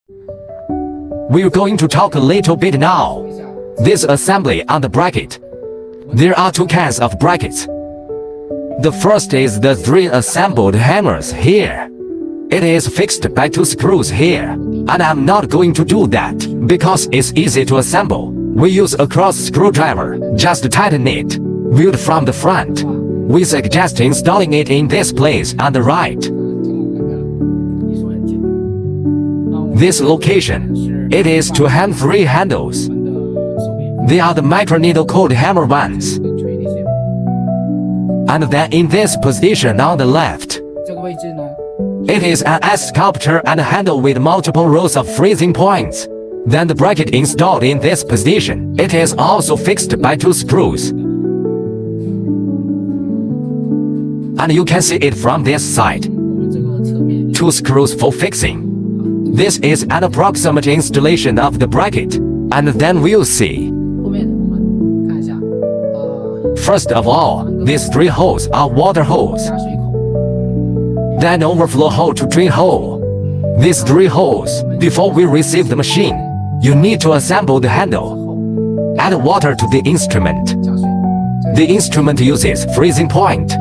We're going to talk a little bit now. This assembly on the bracket. There are two kinds of brackets. The first is the 3 assembled hammers here. It is fixed by 2 screws here, and I'm not going to do that because it's easy to assemble. We use a cross screwdriver, just tighten it, viewed from the front. We suggest installing it in this place on the right. This location, it is 2 hand-free handles. They are the microneedle cold hammer ones. And then in this position on the left, it is an S sculpture and handle with multiple rows of freezing points. Then the bracket installed in this position. It is also fixed by 2 screws. And you can see it from this side. 2 screws for fixing. This is an approximate installation of the bracket. And then we'll see. First of all, these 3 holes are water holes. Then overflow hole to drain hole. These 3 holes, before we receive the machine, you need to assemble the handle. Add water to the instrument. The instrument uses freezing point.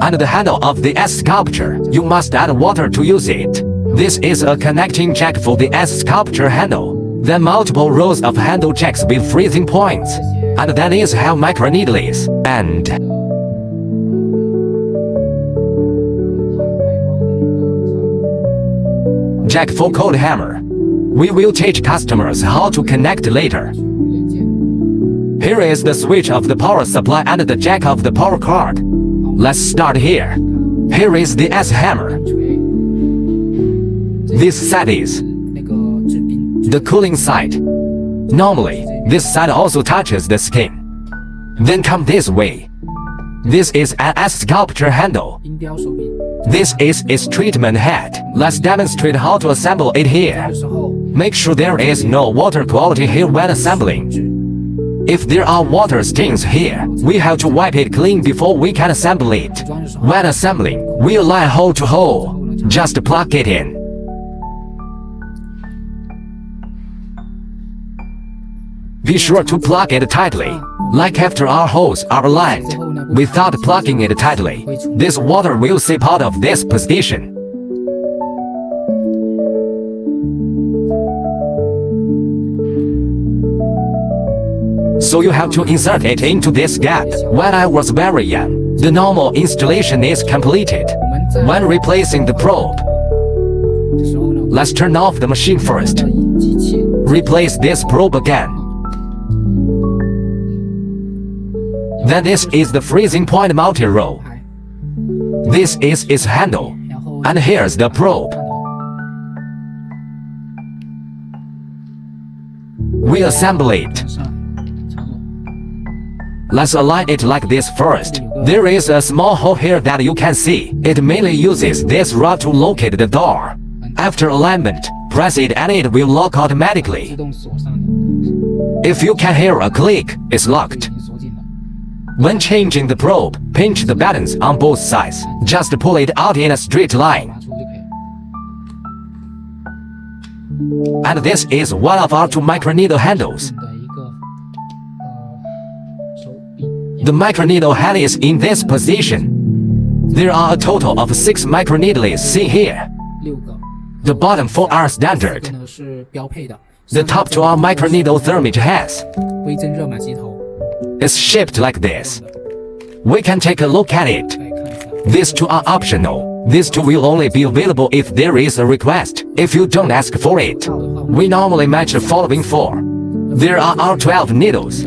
And the handle of the S sculpture, you must add water to use it. This is a connecting jack for the S sculpture handle. Then multiple rows of handle jacks with freezing points. And that is how microneedle is. And jack for cold hammer. We will teach customers how to connect later. Here is the switch of the power supply and the jack of the power cord. Let's start here. Here is the S hammer. This side is the cooling side. Normally, this side also touches the skin. Then come this way. This is an S sculpture handle. This is its treatment head. Let's demonstrate how to assemble it here. Make sure there is no water quality here when assembling. If there are water stains here, we have to wipe it clean before we can assemble it. When assembling, we align hole to hole. Just plug it in. Be sure to plug it tightly, like after our holes are aligned. Without plugging it tightly, this water will seep out of this position. So you have to insert it into this gap. When I was very young, the normal installation is completed. When replacing the probe, let's turn off the machine first. Replace this probe again. Then this is the freezing point multi-row. This is its handle. And here's the probe. We assemble it. Let's align it like this first. There is a small hole here that you can see. It mainly uses this rod to locate the door. After alignment, press it and it will lock automatically. If you can hear a click, it's locked. When changing the probe, pinch the buttons on both sides. Just pull it out in a straight line. And this is one of our 2 microneedle handles. The microneedle head is in this position. There are a total of 6 microneedles seen here. The bottom 4 are standard. The top 2 are microneedle thermage heads. It's shaped like this. We can take a look at it. These 2 are optional. These 2 will only be available if there is a request. If you don't ask for it, we normally match the following 4. There are our 12 needles.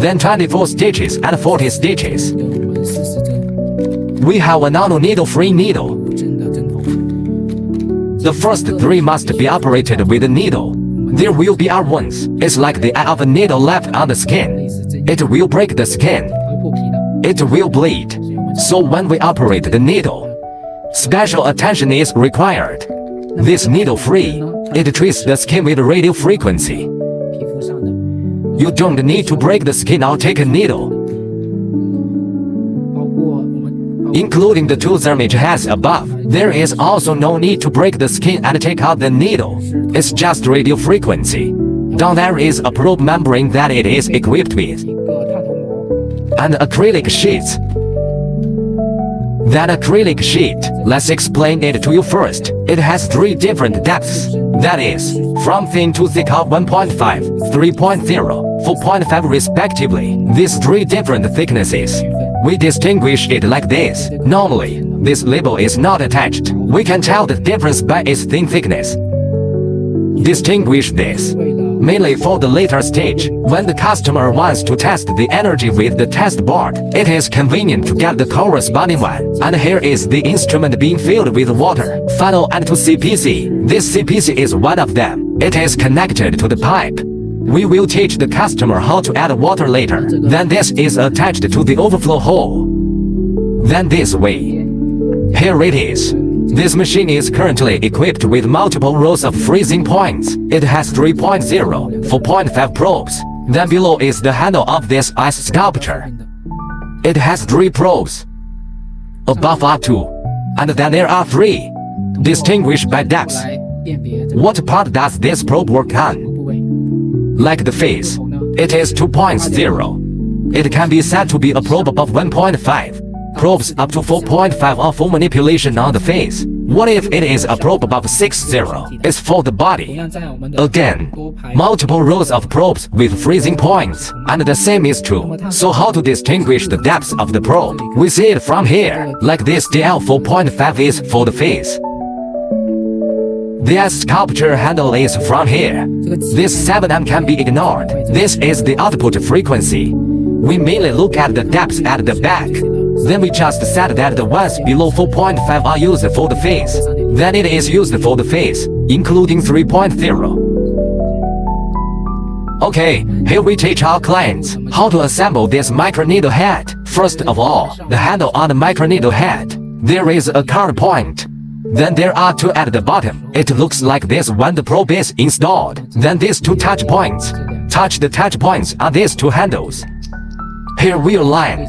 Then 24 stitches and 40 stitches. We have a nano-needle-free needle. The first 3 must be operated with a needle. There will be our wounds. It's like the eye of a needle left on the skin. It will break the skin. It will bleed. So when we operate the needle, special attention is required. This needle-free, it treats the skin with radio frequency. You don't need to break the skin or take a needle. Including the 2 thermage heads above, There is also no need to break the skin and take out the needle. It's just radio frequency. Down there is a probe membrane that it is equipped with, and acrylic sheets. That acrylic sheet, let's explain it to you first. It has 3 different depths. That is, from thin to thick of 1.5, 3.0, 4.5 respectively. These 3 different thicknesses. We distinguish it like this. Normally, this label is not attached. We can tell the difference by its thin thickness. Distinguish this mainly for the later stage, when the customer wants to test the energy with the test board. It is convenient to get the corresponding one. And here is the instrument being filled with water. Funnel and to CPC. This CPC is one of them. It is connected to the pipe. We will teach the customer how to add water later. Then this is attached to the overflow hole. Then this way. Here it is. This machine is currently equipped with multiple rows of freezing points. It has 3.0, 4.5 probes. Then below is the handle of this ice sculpture. It has 3 probes. Above are 2. And then there are 3. Distinguished by depths. What part does this probe work on? Like the face, it is 2.0. It can be said to be a probe above 1.5. Probes up to 4.5 are for manipulation on the face. What if it is a probe above 6.0? It's for the body. Again, multiple rows of probes with freezing points. And the same is true. So how to distinguish the depths of the probe? We see it from here. Like this DL 4.5 is for the face. The sculpture handle is from here. This 7M can be ignored. This is the output frequency. We mainly look at the depths at the back. Then we just set that the ones below 4.5 are used for the face. Then it is used for the face, including 3.0. Okay, here we teach our clients how to assemble this microneedle head. First of all, the handle on the microneedle head. There is a curve point. Then there are 2 at the bottom. It looks like this when the probe is installed. Then these 2 touch points. Touch the touch points on these 2 handles. Here we align.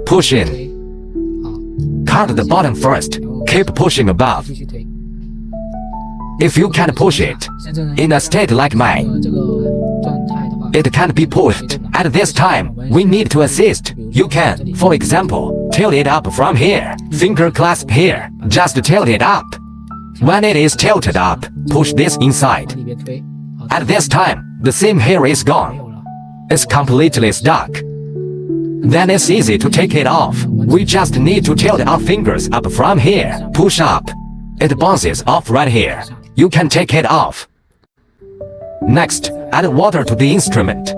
Push in. Cut the bottom first. Keep pushing above. If you can't push it, in a state like mine, it can't be pushed. At this time, we need to assist. You can, for example, tilt it up from here. Finger clasp here. Just tilt it up. When it is tilted up, push this inside. At this time, the seam here is gone. It's completely stuck. Then it's easy to take it off. We just need to tilt our fingers up from here. Push up. It bounces off right here. You can take it off. Next, add water to the instrument.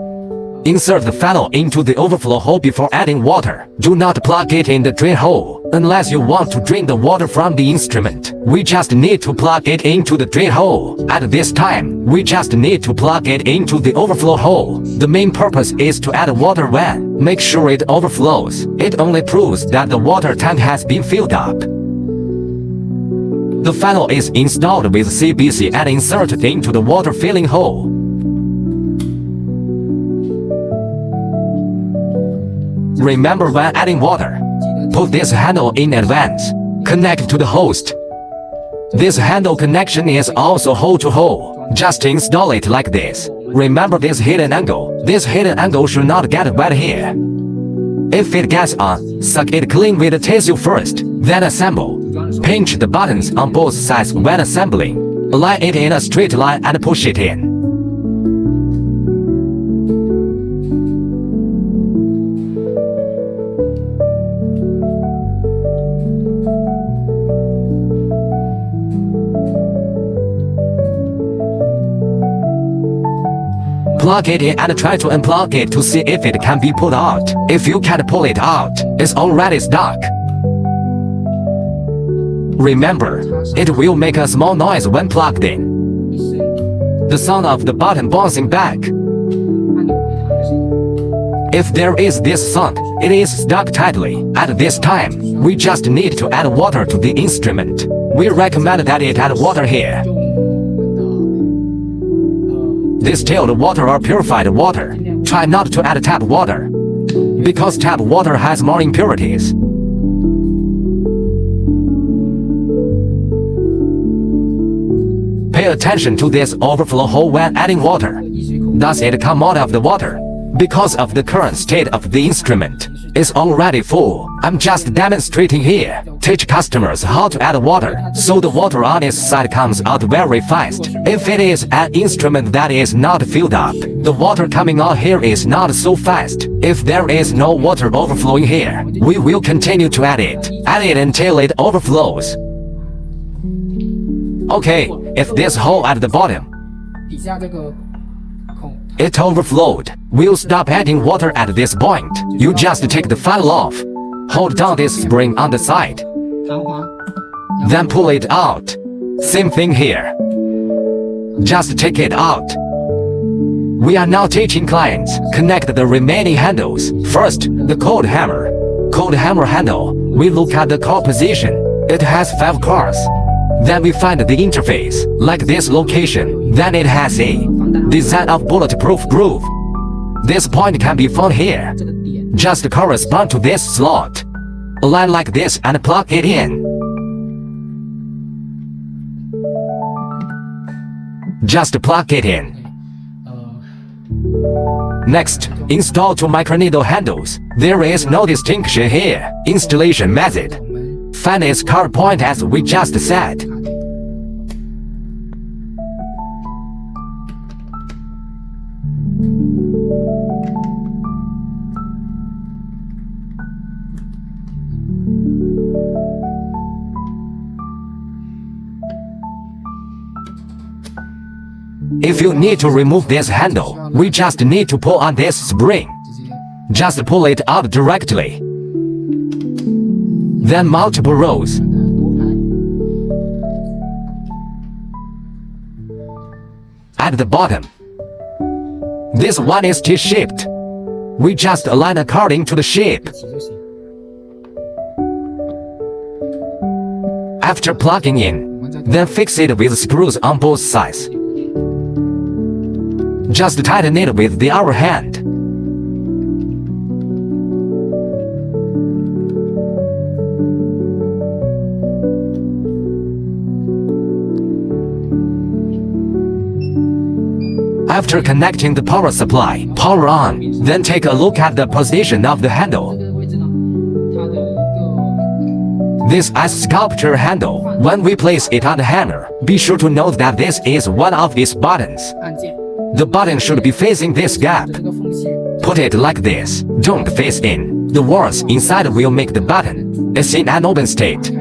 Insert the funnel into the overflow hole before adding water. Do not plug it in the drain hole, unless you want to drain the water from the instrument. We just need to plug it into the drain hole. At this time, we just need to plug it into the overflow hole. The main purpose is to add water when. Make sure it overflows. It only proves that the water tank has been filled up. The funnel is installed with CBC and inserted into the water filling hole. Remember when adding water, put this handle in advance. Connect to the host. This handle connection is also hole to hole. Just install it like this. Remember this hidden angle. This hidden angle should not get wet here. If it gets on, suck it clean with a tissue first, then assemble. Pinch the buttons on both sides when assembling. Align it in a straight line and push it in. Plug it in and try to unplug it to see if it can be pulled out. If you can't pull it out, it's already stuck. Remember, it will make a small noise when plugged in. The sound of the button bouncing back. If there is this sound, it is stuck tightly. At this time, we just need to add water to the instrument. We recommend that it add water here. Distilled water or purified water. Try not to add tap water, because tap water has more impurities. Pay attention to this overflow hole when adding water. Does it come out of the water? Because of the current state of the instrument, it's already full. I'm just demonstrating here. Teach customers how to add water, so the water on its side comes out very fast. If it is an instrument that is not filled up, the water coming out here is not so fast. If there is no water overflowing here, we will continue to add it until it overflows. Okay, if this hole at the bottom, it overflowed, we'll stop adding water at this point. You just take the funnel off. Hold down this spring on the side. Then pull it out. Same thing here. Just take it out. We are now teaching clients connect the remaining handles. First, the cold hammer. Cold hammer handle. We look at the core position. It has 5 cores. Then we find the interface, like this location. Then it has a design of bulletproof groove. This point can be found here. Just correspond to this slot. Align like this and plug it in. Just plug it in. Next, install 2 microneedle handles. There is no distinction here. Installation method. Find its core point as we just said. If you need to remove this handle, we just need to pull on this spring. Just pull it out directly. Then multiple rows. At the bottom, this one is T-shaped. We just align according to the shape. After plugging in, then fix it with screws on both sides. Just tighten it with the other hand. After connecting the power supply, power on, then take a look at the position of the handle. This is sculpture handle. When we place it on the hammer, be sure to note that this is one of its buttons. The button should be facing this gap. Put it like this. Don't face in. The walls inside will make the button. It's in an open state.